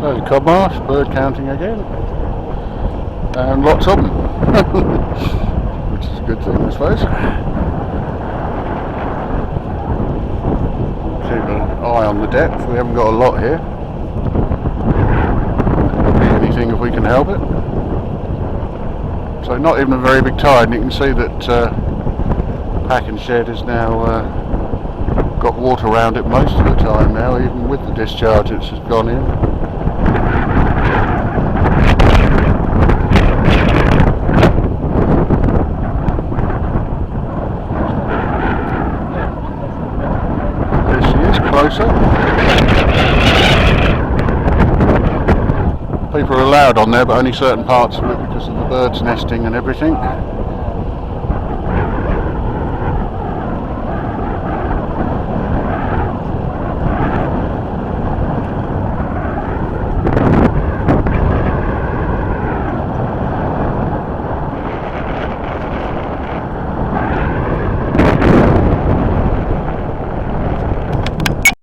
So codmarsh, bird counting again, and lots of them, which is a good thing I suppose. Keep an eye on the depth, we haven't got a lot here. Could be anything if we can help it. So not even a very big tide, and you can see that pack and shed is now got water around it most of the time now, even with the discharge it's just gone in. There she is, closer. People are allowed on there, but only certain parts of it because of the birds nesting and everything.